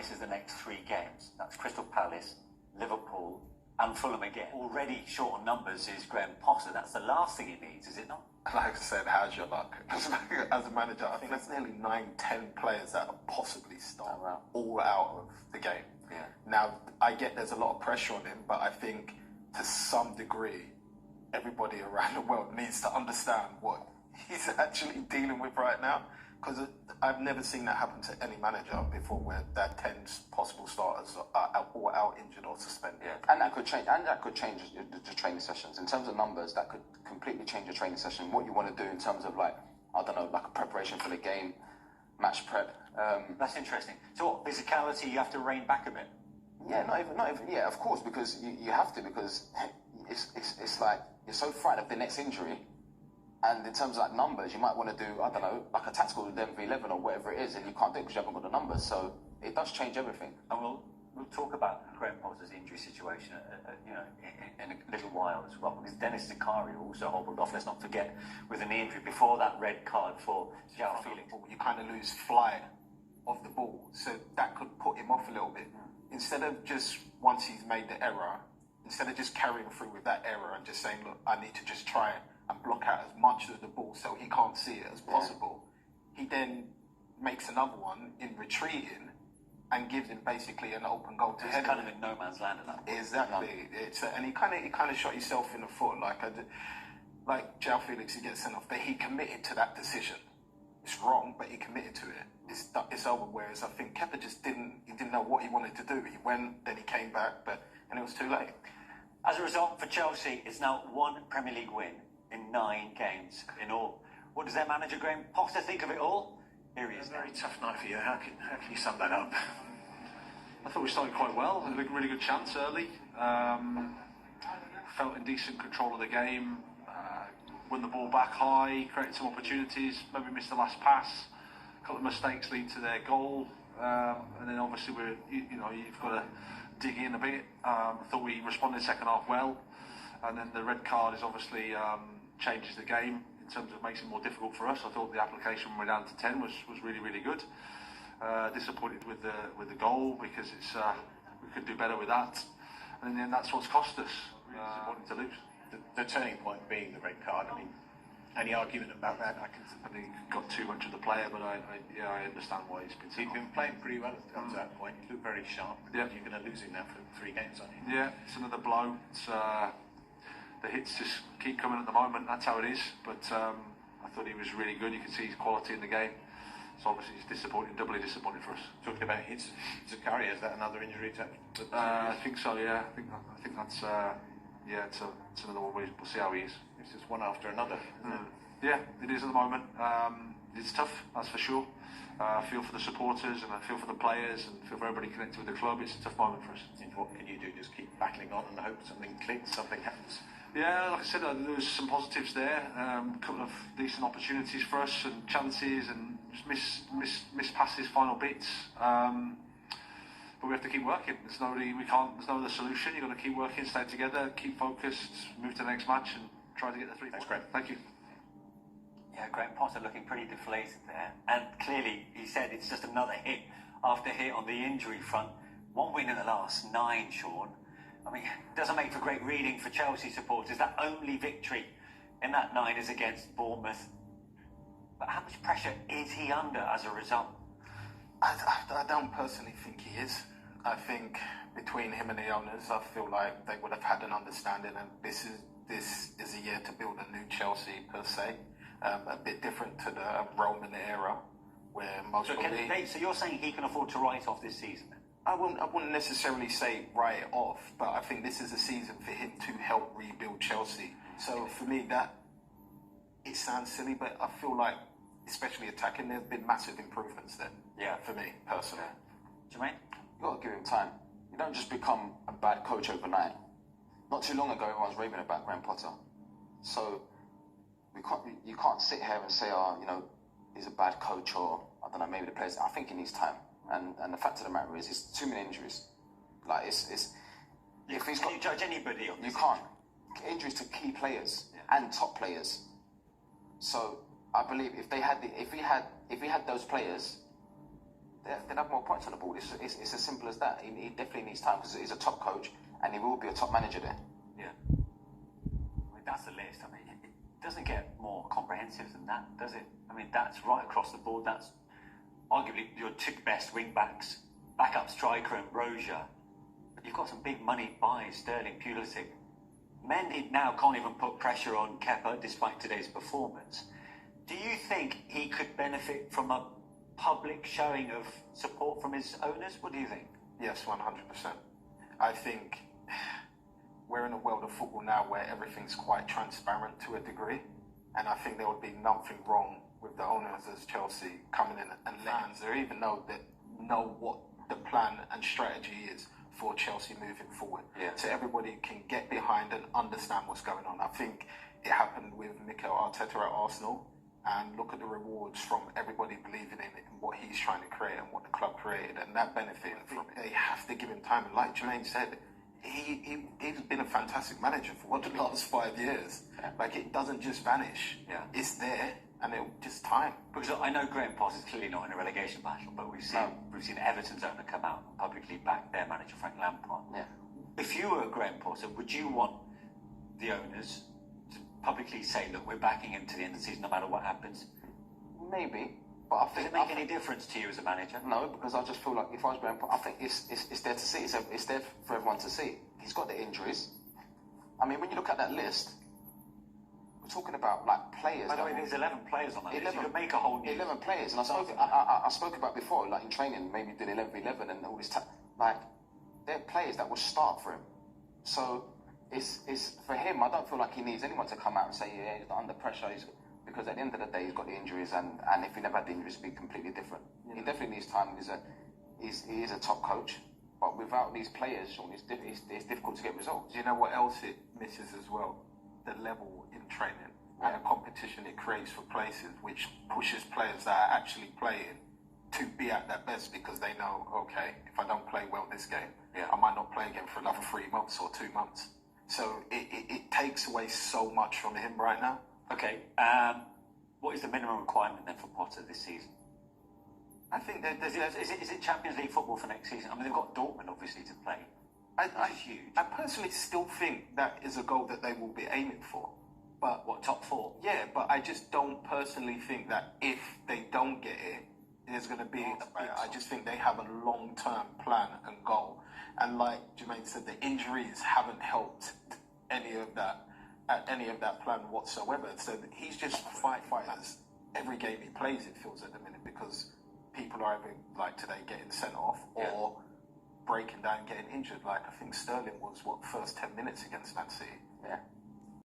misses the next 3 games. That's Crystal Palace, Liverpool, and Fulham again. Already short on numbers is Graham Potter. That's the last thing he needs, is it not? Like I said, how's your luck? As a manager, I think there's nearly 9-10 players that are possibly start all out of the game. Yeah. Now, I get there's a lot of pressure on him, but I think to some degree, everybody around the world needs to understand what he's actually dealing with right now. Because I've never seen that happen to any manager before, where that 10 possible starters are all out injured or suspended. Yeah. And that could change. And that could change the training sessions in terms of numbers. That could completely change your training session. What you want to do in terms of, like, I don't know, like a preparation for the game, match prep. That's interesting. So what, physicality, you have to rein back a bit? Yeah, not even. Yeah, of course, because you have to, because it's like you're so frightened of the next injury. And in terms of like numbers, you might want to do, I don't know, like a tactical 11v11 or whatever it is, and you can't do it because you haven't got the numbers. So it does change everything. And we'll talk about Graham Potter's injury situation, in a little while as well, because Dennis Zakaria also hobbled off. Let's not forget, with an injury before that red card for João Felix. You kind of lose flight of the ball, so that could put him off a little bit. Instead of just, once he's made the error, instead of just carrying through with that error and just saying, look, I need to just try and block out as much of the ball so he can't see it as possible, he then makes another one in retreating and gives him basically an open goal to head. Kind of in no man's land at that point. Exactly. And he kind of shot himself in the foot, like João Felix, he gets sent off, but he committed to that decision. It's wrong, but he committed to it. It's over. Whereas I think Kepa just didn't know what he wanted to do. He went, then he came back, and it was too late. As a result, for Chelsea, it's now 1 Premier League win in 9 games in all. What does their manager Graham Potter think of it all? Here he is. A very tough night for you. How can you sum that up? I thought we started quite well. Had a really good chance early. Felt in decent control of the game. Won the ball back high. Created some opportunities. Maybe missed the last pass. A couple of mistakes lead to their goal. And then obviously you've got to dig in a bit. I thought we responded second half well. And then the red card is obviously changes the game in terms of makes it more difficult for us. I thought the application when we're down to 10 was really, really good. Disappointed with the goal because we could do better with that. And then that's what's cost us. Really disappointing to lose. The turning point being the red card. I mean, any argument about that? I think he got too much of the player, but I understand why he's been. He's been playing pretty well up to that point. He looked very sharp. Yeah. You're going to lose him now for 3 games, aren't you? Yeah, it's another blow. It's the hits just keep coming at the moment. That's how it is. But I thought he was really good. You could see his quality in the game. So obviously he's disappointing, doubly disappointing for us. Talking about hits, Zakaria, is that another injury? I think so. Yeah, I think that's it's another one. We'll see how he is. It's just one after another, isn't it? Yeah, it is at the moment. It's tough, that's for sure. I feel for the supporters and I feel for the players and feel for everybody connected with the club. It's a tough moment for us. And what can you do? Just keep battling on and hope something clicks, something happens. Yeah, like I said, there was some positives there. A couple of decent opportunities for us and chances and just miss passes, final bits. But we have to keep working. There's no other solution. You've got to keep working, stay together, keep focused, move to the next match and try to get the 3 points. Thanks, Graham. Thank you. Yeah, Graham Potter looking pretty deflated there. And clearly, he said it's just another hit after hit on the injury front. 1 win in the last 9, Sean. I mean, it doesn't make for great reading for Chelsea supporters. That only victory in that 9 is against Bournemouth. But how much pressure is he under as a result? I don't personally think he is. I think between him and the owners, I feel like they would have had an understanding, and this is a year to build a new Chelsea per se. A bit different to the Roman era, where most So you're saying he can afford to write off this season? I wouldn't necessarily say write it off, but I think this is a season for him to help rebuild Chelsea. So for me, it sounds silly, but I feel like, especially attacking, there's been massive improvements there. Yeah, for me personally. Jermaine, you got to give him time. You don't just become a bad coach overnight. Not too long ago, everyone was raving about Graham Potter. So you can't sit here and say, he's a bad coach, or I don't know, maybe the players. I think he needs time. And the fact of the matter is, it's too many injuries. Like can you judge anybody on this? You can't. Injuries to key players and top players. So I believe if we had those players, they'd have more points on the board. It's as simple as that. He definitely needs time because he's a top coach and he will be a top manager there. Yeah. I mean, that's the list. I mean, it doesn't get more comprehensive than that, does it? I mean, that's right across the board. That's arguably your two best wing backs, backup striker and Brozier. But you've got some big money buys, Sterling, Pulisic. Mendy now can't even put pressure on Kepa despite today's performance. Do you think he could benefit from a public showing of support from his owners? What do you think? Yes, 100%. I think we're in a world of football now where everything's quite transparent to a degree, and I think there would be nothing wrong with the owners as Chelsea coming in and fans or even know what the plan and strategy is for Chelsea moving forward. Yeah. So everybody can get behind and understand what's going on. I think it happened with Mikel Arteta at Arsenal, and look at the rewards from everybody believing in what he's trying to create and what the club created, and that benefit from it. They have to give him time, and like Jermaine said, he's been a fantastic manager for the last 5 years. Like, it doesn't just vanish. Yeah. It's there, and it'll just time. Because I know Graham Potter is clearly not in a relegation battle, but we've seen Everton's owner come out and publicly back their manager Frank Lampard. Yeah. If you were Graham Potter, would you want the owners to publicly say, look, we're backing him to the end of the season no matter what happens? Maybe, but I Does think it make any difference to you as a manager? No, because I just feel like if I was Graham Potter, I think it's there to see. It's there for everyone to see. He's got the injuries. I mean, when you look at that list, we're talking about like players. By the way, there's 11 players on that list. You could make a whole new 11 players, and I spoke about before, like in training, maybe did 11 and all this time. Like, they're players that will start for him. So it's for him. I don't feel like he needs anyone to come out and say, yeah, he's not under pressure. Because at the end of the day, he's got the injuries, and if he never had the injuries, it'd be completely different. Yeah. He definitely needs time. He is a top coach, but without these players, Sean, it's difficult to get results. Do you know what else it misses as well? The level in training and the competition it creates for places, which pushes players that are actually playing to be at their best, because they know, okay, if I don't play well this game, I might not play again for another 3 months or 2 months. So it takes away so much from him right now. Okay, what is the minimum requirement then for Potter this season? I think that Is it Champions League football for next season? I mean, they've got Dortmund obviously to play. Which is huge. I personally still think that is a goal that they will be aiming for. But What, top 4? yeah, but I just don't personally think that if they don't get it, there's going to be. I just think they have a long-term plan and goal. And like Jermaine said, the injuries haven't helped any of that plan whatsoever. So he's just fighting every game he plays, it feels, at the minute, because people are either, like today, getting sent off or breaking down, getting injured. Like, I think Sterling was, first 10 minutes against Man City. Yeah.